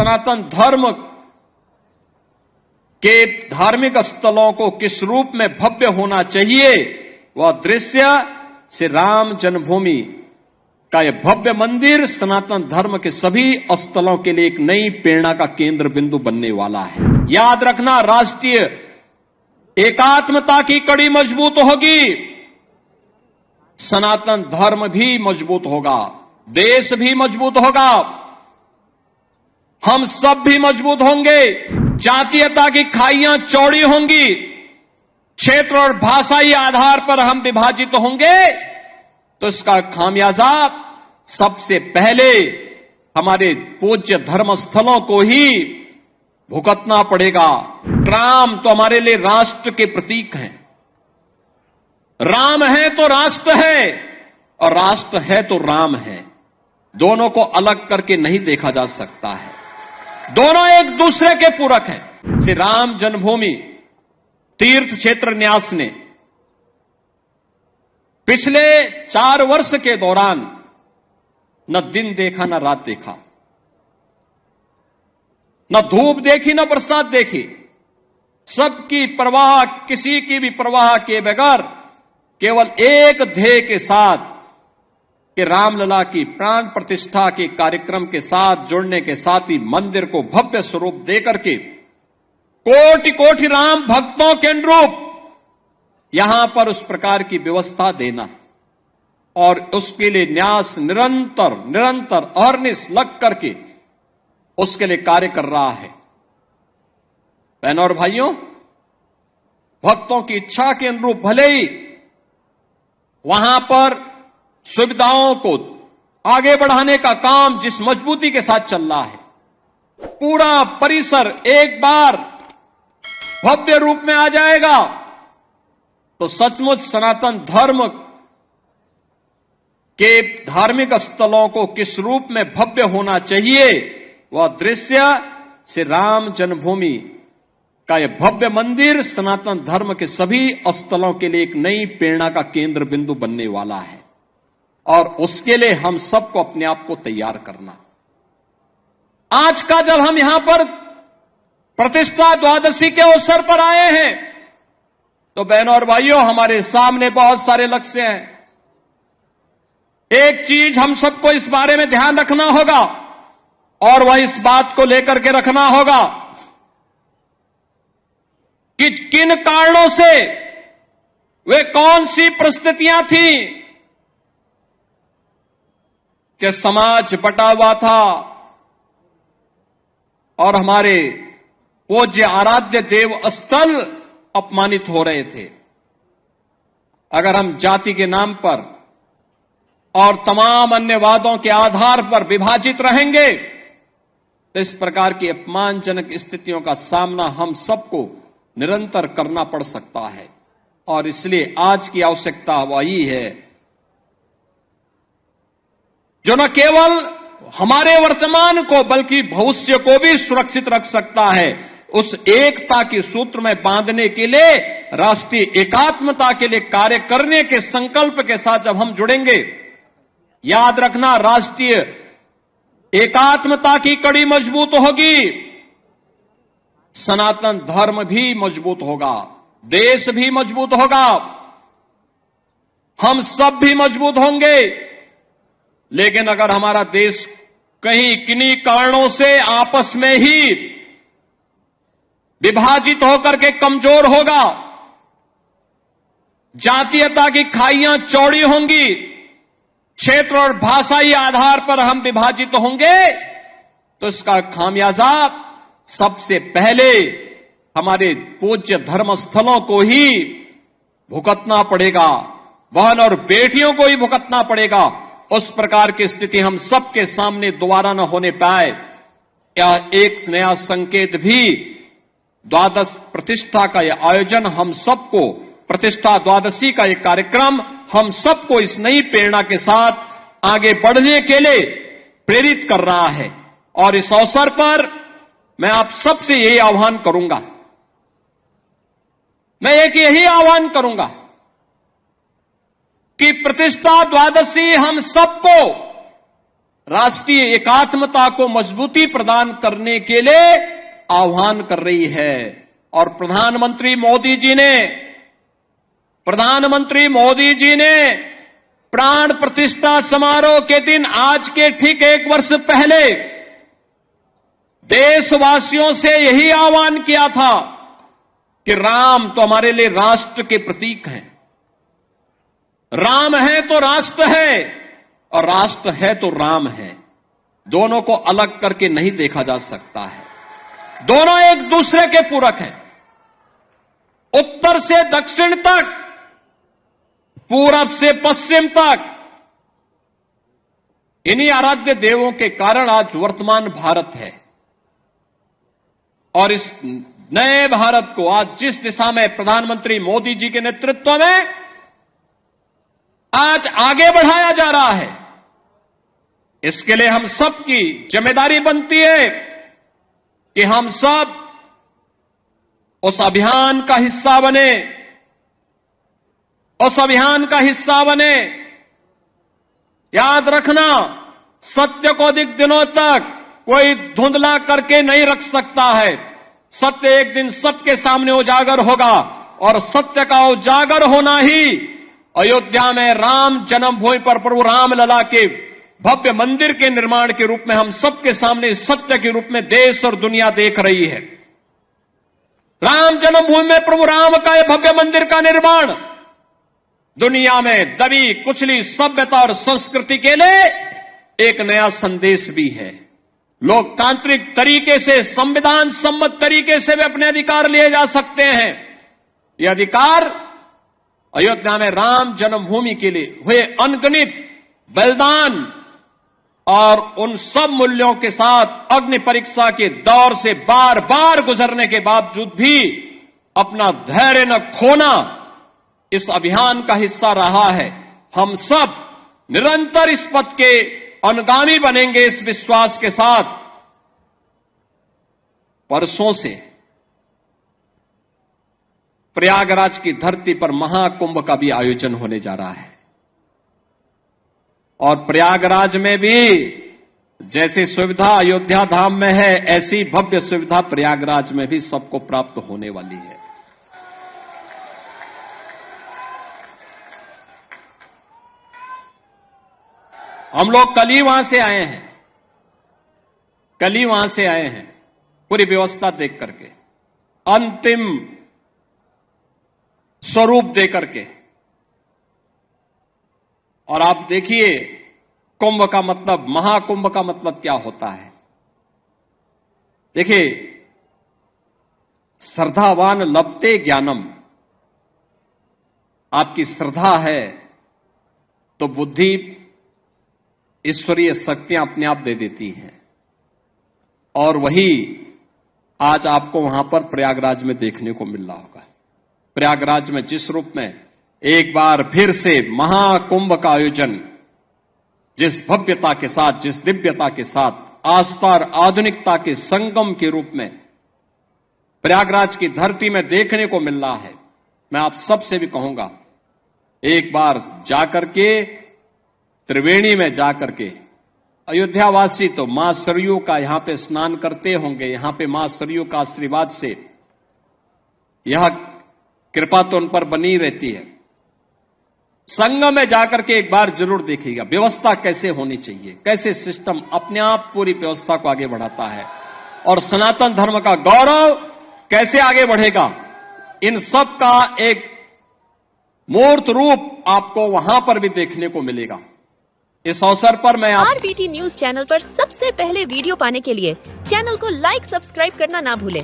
सनातन धर्म के धार्मिक स्थलों को किस रूप में भव्य होना चाहिए, वह दृश्य श्री राम जन्मभूमि का यह भव्य मंदिर सनातन धर्म के सभी स्थलों के लिए एक नई प्रेरणा का केंद्र बिंदु बनने वाला है। याद रखना, राष्ट्रीय एकात्मता की कड़ी मजबूत होगी, सनातन धर्म भी मजबूत होगा, देश भी मजबूत होगा, हम सब भी मजबूत होंगे। जातीयता की खाइयां चौड़ी होंगी, क्षेत्र और भाषाई आधार पर हम विभाजित होंगे, तो इसका खामियाजा सबसे पहले हमारे पूज्य धर्मस्थलों को ही भुगतना पड़ेगा। राम तो हमारे लिए राष्ट्र के प्रतीक हैं। राम है तो राष्ट्र है, और राष्ट्र है तो राम है। दोनों को अलग करके नहीं देखा जा सकता है, दोनों एक दूसरे के पूरक हैं। श्री राम जन्मभूमि तीर्थ क्षेत्र न्यास ने पिछले 4 वर्ष के दौरान न दिन देखा न रात देखा, न धूप देखी न बरसात देखी, सबकी परवाह, किसी की भी परवाह किए बगैर केवल एक ध्येय के साथ कि रामलला की प्राण प्रतिष्ठा के कार्यक्रम के साथ जुड़ने के साथ ही मंदिर को भव्य स्वरूप देकर के कोटि कोटि राम भक्तों के अनुरूप यहां पर उस प्रकार की व्यवस्था देना, और उसके लिए न्यास निरंतर अहर्निश लग करके उसके लिए कार्य कर रहा है। बहनों और भाइयों, भक्तों की इच्छा के अनुरूप भले ही वहां पर सुविधाओं को आगे बढ़ाने का काम जिस मजबूती के साथ चल रहा है, पूरा परिसर एक बार भव्य रूप में आ जाएगा, तो सचमुच सनातन धर्म के धार्मिक स्थलों को किस रूप में भव्य होना चाहिए, वह दृश्य श्री राम जन्मभूमि का यह भव्य मंदिर सनातन धर्म के सभी स्थलों के लिए एक नई प्रेरणा का केंद्र बिंदु बनने वाला है। और उसके लिए हम सबको अपने आप को तैयार करना। आज का जब हम यहां पर प्रतिष्ठा द्वादशी के अवसर पर आए हैं, तो बहनों और भाइयों, हमारे सामने बहुत सारे लक्ष्य हैं। एक चीज हम सबको इस बारे में ध्यान रखना होगा, और वह इस बात को लेकर के रखना होगा कि किन कारणों से, वे कौन सी परिस्थितियां थी कि समाज बटा हुआ था और हमारे पूज्य आराध्य देव स्थल अपमानित हो रहे थे। अगर हम जाति के नाम पर और तमाम अन्य वादों के आधार पर विभाजित रहेंगे, तो इस प्रकार की अपमानजनक स्थितियों का सामना हम सबको निरंतर करना पड़ सकता है। और इसलिए आज की आवश्यकता वही है जो न केवल हमारे वर्तमान को बल्कि भविष्य को भी सुरक्षित रख सकता है। उस एकता के सूत्र में बांधने के लिए, राष्ट्रीय एकात्मता के लिए कार्य करने के संकल्प के साथ जब हम जुड़ेंगे, याद रखना, राष्ट्रीय एकात्मता की कड़ी मजबूत होगी, सनातन धर्म भी मजबूत होगा, देश भी मजबूत होगा, हम सब भी मजबूत होंगे। लेकिन अगर हमारा देश कहीं किन्हीं कारणों से आपस में ही विभाजित होकर के कमजोर होगा, जातीयता की खाइयां चौड़ी होंगी, क्षेत्र और भाषाई आधार पर हम विभाजित होंगे, तो इसका खामियाजा सबसे पहले हमारे पूज्य धर्मस्थलों को ही भुगतना पड़ेगा, बहन और बेटियों को ही भुगतना पड़ेगा। उस प्रकार की स्थिति हम सबके सामने दोबारा न होने पाए, यह एक नया संकेत भी द्वादश प्रतिष्ठा का यह आयोजन हम सबको, प्रतिष्ठा द्वादशी का यह कार्यक्रम हम सबको इस नई प्रेरणा के साथ आगे बढ़ने के लिए प्रेरित कर रहा है। और इस अवसर पर मैं आप सबसे यही आह्वान करूंगा, मैं एक यही आह्वान करूंगा कि प्रतिष्ठा द्वादशी हम सबको राष्ट्रीय एकात्मता को मजबूती प्रदान करने के लिए आह्वान कर रही है। और प्रधानमंत्री मोदी जी ने प्राण प्रतिष्ठा समारोह के दिन, आज के ठीक 1 वर्ष पहले, देशवासियों से यही आह्वान किया था कि राम तो हमारे लिए राष्ट्र के प्रतीक हैं। राम है तो राष्ट्र है, और राष्ट्र है तो राम है। दोनों को अलग करके नहीं देखा जा सकता है। दोनों एक दूसरे के पूरक हैं। उत्तर से दक्षिण तक, पूरब से पश्चिम तक, इन्हीं आराध्य देवों के कारण आज वर्तमान भारत है। और इस नए भारत को आज जिस दिशा में प्रधानमंत्री मोदी जी के नेतृत्व में आज आगे बढ़ाया जा रहा है, इसके लिए हम सबकी जिम्मेदारी बनती है कि हम सब उस अभियान का हिस्सा बने। याद रखना, सत्य को अधिक दिनों तक कोई धुंधला करके नहीं रख सकता है। सत्य एक दिन सबके सामने उजागर होगा, और सत्य का उजागर होना ही अयोध्या में राम जन्मभूमि पर प्रभु रामलला के भव्य मंदिर के निर्माण के रूप में हम सबके सामने सत्य के रूप में देश और दुनिया देख रही है। राम जन्मभूमि में प्रभु राम का यह भव्य मंदिर का निर्माण दुनिया में दबी कुचली सभ्यता और संस्कृति के लिए एक नया संदेश भी है। लोकतांत्रिक तरीके से, संविधान सम्मत तरीके से भी अपने अधिकार लिए जा सकते हैं। ये अधिकार अयोध्या में राम जन्मभूमि के लिए हुए अनगिनत बलिदान और उन सब मूल्यों के साथ अग्नि परीक्षा के दौर से बार बार गुजरने के बावजूद भी अपना धैर्य न खोना इस अभियान का हिस्सा रहा है। हम सब निरंतर इस पथ के अनुगामी बनेंगे, इस विश्वास के साथ। परसों से प्रयागराज की धरती पर महाकुंभ का भी आयोजन होने जा रहा है, और प्रयागराज में भी जैसी सुविधा अयोध्या धाम में है, ऐसी भव्य सुविधा प्रयागराज में भी सबको प्राप्त होने वाली है। हम लोग कल ही वहां से आए हैं, पूरी व्यवस्था देख करके, अंतिम स्वरूप दे करके। और आप देखिए, कुंभ का मतलब, महाकुंभ का मतलब क्या होता है। देखिए, श्रद्धावान लभते ज्ञानम। आपकी श्रद्धा है तो बुद्धि, ईश्वरीय शक्तियां अपने आप दे देती हैं। और वही आज आपको वहां पर प्रयागराज में देखने को मिल रहा होगा। प्रयागराज में जिस रूप में एक बार फिर से महाकुंभ का आयोजन, जिस भव्यता के साथ, जिस दिव्यता के साथ, आस्था और आधुनिकता के संगम के रूप में प्रयागराज की धरती में देखने को मिल रहा है, मैं आप सबसे भी कहूंगा, एक बार जाकर के, त्रिवेणी में जाकर के, अयोध्यावासी तो मां सरयू का यहां पे स्नान करते होंगे, यहां पे मां सरयू का आशीर्वाद से यह कृपा तो उन पर बनी रहती है। संगम में जाकर के एक बार जरूर देखिएगा व्यवस्था कैसे होनी चाहिए, कैसे सिस्टम अपने आप पूरी व्यवस्था को आगे बढ़ाता है, और सनातन धर्म का गौरव कैसे आगे बढ़ेगा। इन सब का एक मूर्त रूप आपको वहां पर भी देखने को मिलेगा। इस अवसर पर मैं RBT न्यूज चैनल पर सबसे पहले वीडियो पाने के लिए चैनल को लाइक, सब्सक्राइब करना ना भूलें